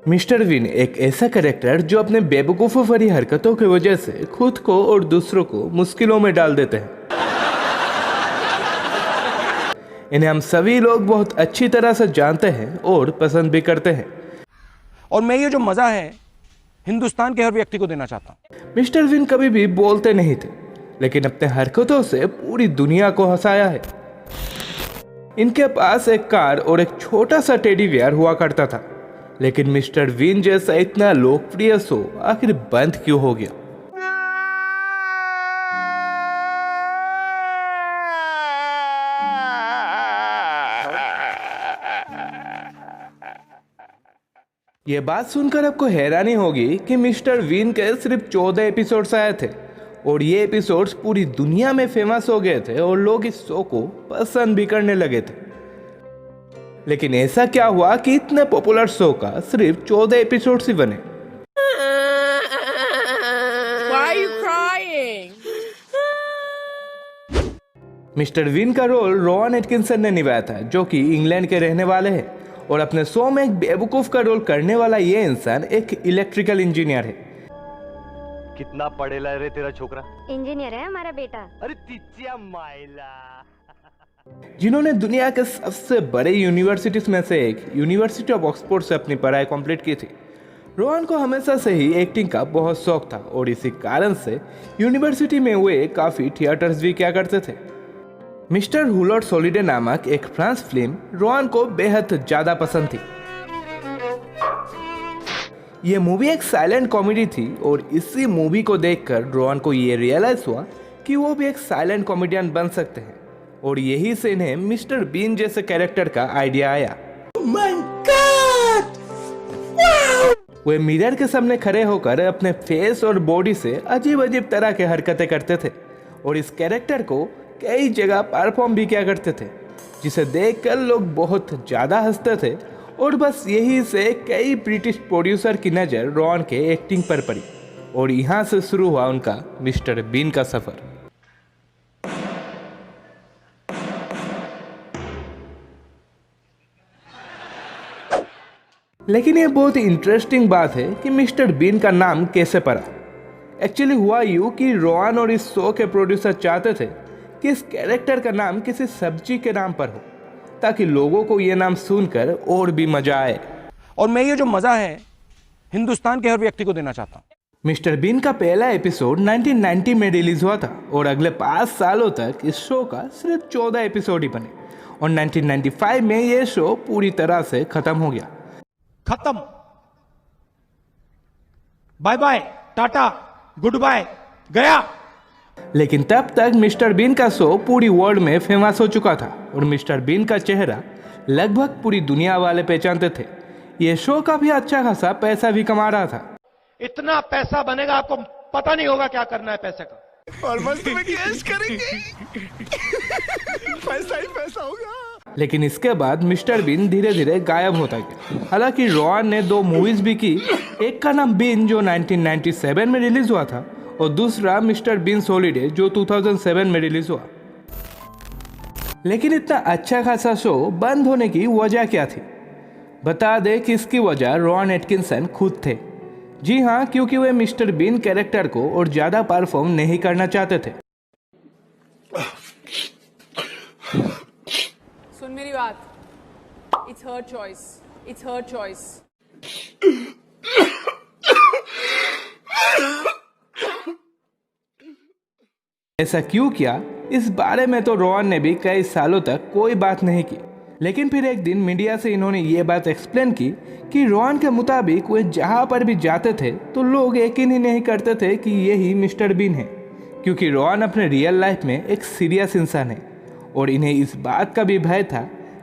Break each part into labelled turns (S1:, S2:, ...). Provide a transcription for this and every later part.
S1: Mister been एक ऐसा character जो अपने बेवकूफ़ों भरी हरकतों की वजह से खुद को और दूसरों को मुश्किलों में डाल देते हैं। इन्हें हम सभी लोग बहुत अच्छी तरह से जानते हैं और पसंद भी करते हैं।
S2: और मैं ये जो मजा है हिंदुस्तान के हर व्यक्ति को देना चाहता हूँ।
S1: मिस्टर बीन कभी भी बोलते नहीं थे, लेकिन अपने हरकतों से पूरी दुनिया को हंसाया है। इनके पास एक कार और एक छोटा सा टेडी बियर हुआ करता था, लेकिन मिस्टर बीन जैसा इतना लोकप्रिय शो आखिर बंद क्यों हो गया? ये बात सुनकर आपको हैरानी होगी कि मिस्टर बीन के सिर्फ 14 एपिसोड्स आए थे और ये एपिसोड्स पूरी दुनिया में फेमस हो गए थे और लोग इस शो को पसंद भी करने लगे थे। लेकिन ऐसा क्या हुआ कि इतने पॉपुलर शो का सिर्फ 14 एपिसोड्स ही बने?
S3: Why are you crying?
S1: Mr Bean का रोल रोवान एटकिंसन ने निभाया था, जो कि इंग्लैंड के रहने वाले हैं और अपने शो में एक बेवकूफ का रोल करने वाला ये इंसान एक इलेक्ट्रिकल इंजीनियर है।
S4: कितना पढ़ेला रे तेरा छोकरा?
S5: इंजीनियर है हमारा बेटा।
S4: अरे तिचिया माइला,
S1: जिन्होंने दुनिया के सबसे बड़े यूनिवर्सिटीज में से एक यूनिवर्सिटी ऑफ ऑक्सफोर्ड से अपनी पढ़ाई कंप्लीट की थी। रोहन को हमेशा से ही एक्टिंग का बहुत शौक था और इसी कारण से यूनिवर्सिटी में वे काफी थिएटर्स भी किया करते थे। मिस्टर हुलॉट सॉलिडे नामक एक फ्रांस फिल्म रोहन को बेहद ज्यादा पसंद थी। ये मूवी एक साइलेंट कॉमेडी थी और इसी मूवी को देखकर रोहन को ये रियलाइज हुआ कि वो भी एक साइलेंट कॉमेडियन बन सकते हैं और यही से इन्हें मिस्टर बीन जैसे कैरेक्टर का आइडिया आया। वे मिरर के सामने खड़े होकर अपने फेस और बॉडी से अजीब अजीब तरह के हरकतें करते थे और इस कैरेक्टर को कई जगह परफॉर्म भी किया करते थे, जिसे देखकर लोग बहुत ज्यादा हंसते थे और बस यही से कई ब्रिटिश प्रोड्यूसर की नज़र रोहन के एक्टिंग पर पड़ी और यहाँ से शुरू हुआ उनका मिस्टर बीन का सफर। लेकिन ये बहुत ही इंटरेस्टिंग बात है कि मिस्टर बीन का नाम कैसे पड़ा। एक्चुअली हुआ यूँ कि रोहन और इस शो के प्रोड्यूसर चाहते थे कि इस कैरेक्टर का नाम किसी सब्जी के नाम पर हो, ताकि लोगों को ये नाम सुनकर और भी मजा आए।
S2: और मैं ये जो मजा है हिंदुस्तान के हर व्यक्ति को देना चाहता हूँ।
S1: मिस्टर बीन का पहला एपिसोड 1990 में रिलीज हुआ था और अगले 5 सालों तक इस शो का सिर्फ 14 एपिसोड ही बने और 1995 में ये शो पूरी तरह से खत्म हो गया।
S2: खत्म, bye bye, tata, goodbye, गया।
S1: लेकिन तब तक मिस्टर बीन का शो पूरी वर्ल्ड में फेमस हो चुका था और मिस्टर बीन का चेहरा लगभग पूरी दुनिया वाले पहचानते थे। ये शो का भी अच्छा खासा पैसा भी कमा रहा था।
S6: इतना पैसा बनेगा आपको पता नहीं होगा क्या करना है पैसे का।
S7: और मस्त में कैश करेंगे। पैसा ही पैसा होगा।
S1: लेकिन इसके बाद मिस्टर बीन धीरे धीरे गायब होता गया। हालांकि रोहन ने 2 मूवीज भी की, एक का नाम बीन जो 1997 में रिलीज हुआ था और दूसरा मिस्टर बीन सॉलिडे जो 2007 में रिलीज हुआ। लेकिन इतना अच्छा खासा शो बंद होने की वजह क्या थी? बता दें कि इसकी वजह रोहन एटकिंसन खुद थे। जी हाँ, क्योंकि वे मिस्टर बीन कैरेक्टर को और ज्यादा परफॉर्म नहीं करना चाहते थे।
S3: सुन मेरी बात, it's her choice, it's her choice.
S1: ऐसा क्यों किया, इस बारे में तो रोहन ने भी कई सालों तक कोई बात नहीं की। लेकिन फिर एक दिन मीडिया से इन्होंने ये बात एक्सप्लेन की कि रोहन के मुताबिक वे जहाँ पर भी जाते थे तो लोग यकीन ही नहीं करते थे कि यही मिस्टर बीन है, क्योंकि रोहन अपने रियल लाइफ में एक सीरियस इंसान है और इन्हें इस बात का भी भय था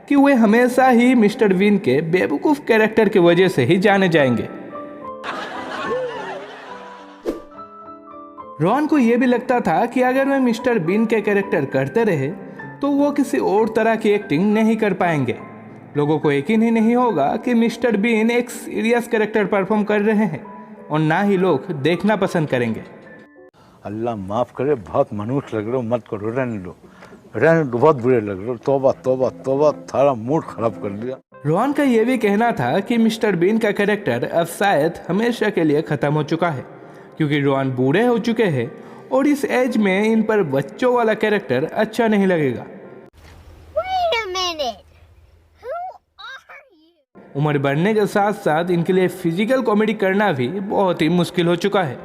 S1: कि वे हमेशा ही मिस्टर बीन के बेवकूफ़ कैरेक्टर की वजह से ही जाने जाएंगे। रोहन को यह भी लगता था कि अगर वे मिस्टर बीन के कैरेक्टर करते रहे तो वो किसी और तरह की एक्टिंग नहीं कर पाएंगे। लोगों को यकीन ही नहीं होगा कि मिस्टर बीन एक सीरियस कैरेक्टर परफॉर्म कर रहे हैं और ना ही लोग देखना पसंद करेंगे।
S4: अल्लाह माफ करे, बहुत मनुष्य लग रहे हो, मत करो, रहने लो।
S5: रहने दो, बहुत बुरे लग रहे। तौबा तौबा तौबा, सारा मूड खराब कर दिया।
S1: रोहन का यह भी कहना था कि मिस्टर बीन का कैरेक्टर अब शायद हमेशा के लिए ख़त्म हो चुका है, क्योंकि रोहन बूढ़े हो चुके हैं और इस एज में इन पर बच्चों वाला कैरेक्टर अच्छा नहीं लगेगा।
S8: Wait a minute. Who are you?
S1: उम्र बढ़ने के साथ साथ इनके लिए फिजिकल कॉमेडी करना भी बहुत ही मुश्किल हो चुका है।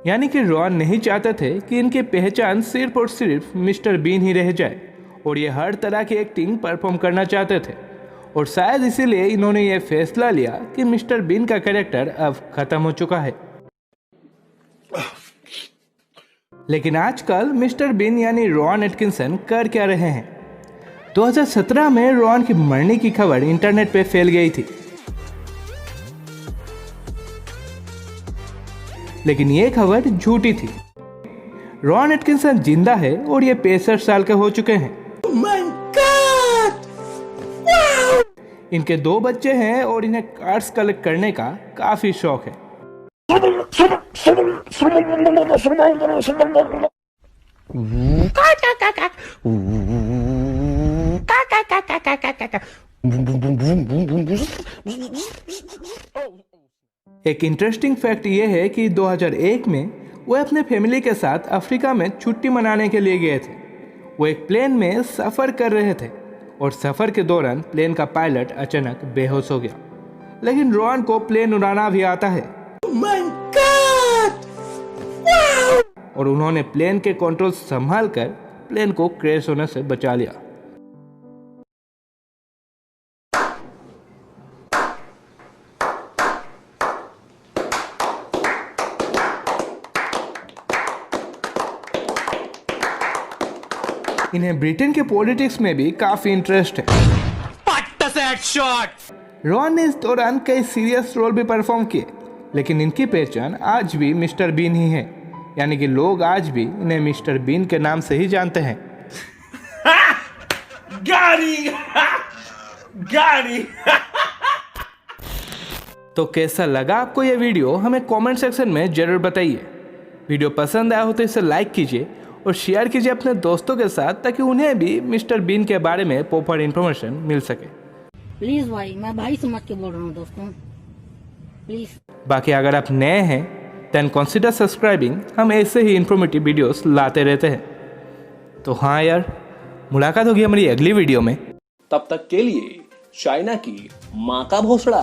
S1: यानी कि रोहन नहीं चाहते थे कि इनकी पहचान सिर्फ और सिर्फ मिस्टर बीन ही रह जाए और ये हर तरह की एक्टिंग परफॉर्म करना चाहते थे, और शायद इसीलिए इन्होंने ये फैसला लिया कि मिस्टर बीन का कैरेक्टर अब खत्म हो चुका है। लेकिन आजकल मिस्टर बीन यानी रोहन एटकिंसन कर क्या रहे हैं? 2017 में रोहन की मरने की खबर इंटरनेट पे फैल गई थी, लेकिन ये खबर झूठी थी। रोहन एटकिंसन जिंदा है और ये 65 साल के हो चुके हैं। इनके 2 बच्चे हैं और इन्हें कार्ड्स कलेक्ट करने का काफी शौक है। एक इंटरेस्टिंग फैक्ट ये है कि 2001 में वो अपने फैमिली के साथ अफ्रीका में छुट्टी मनाने के लिए गए थे। वो एक प्लेन में सफ़र कर रहे थे और सफ़र के दौरान प्लेन का पायलट अचानक बेहोश हो गया, लेकिन रोहन को प्लेन उड़ाना भी आता है और उन्होंने प्लेन के कंट्रोल संभाल कर प्लेन को क्रैश होने से बचा लिया। इन्हें ब्रिटेन के पॉलिटिक्स में भी काफी इंटरेस्ट है। रोहन ने इस दौरान कई सीरियस रोल भी परफॉर्म किए, लेकिन इनकी पहचान आज भी मिस्टर बीन ही है, यानी कि लोग आज भी इन्हें मिस्टर बीन के नाम से ही जानते हैं। गाड़ी तो कैसा लगा आपको ये वीडियो, हमें कमेंट सेक्शन में जरूर बताइए। वीडियो पसंद आया हो तो इसे लाइक कीजिए और शेयर कीजिए अपने दोस्तों के साथ, ताकि उन्हें भी मिस्टर बीन के बारे में प्रॉपर इन्फॉर्मेशन मिल सके।
S9: प्लीज भाई, मैं भाई समझ के बोल रहा हूँ दोस्तों, प्लीज।
S1: बाकी अगर आप नए हैं देन कंसीडर सब्सक्राइबिंग, हम ऐसे ही इन्फॉर्मेटिव वीडियोस लाते रहते हैं। तो हाँ यार, मुलाकात होगी हमारी अगली वीडियो में।
S10: तब तक के लिए चाइना की माँ का भोसड़ा।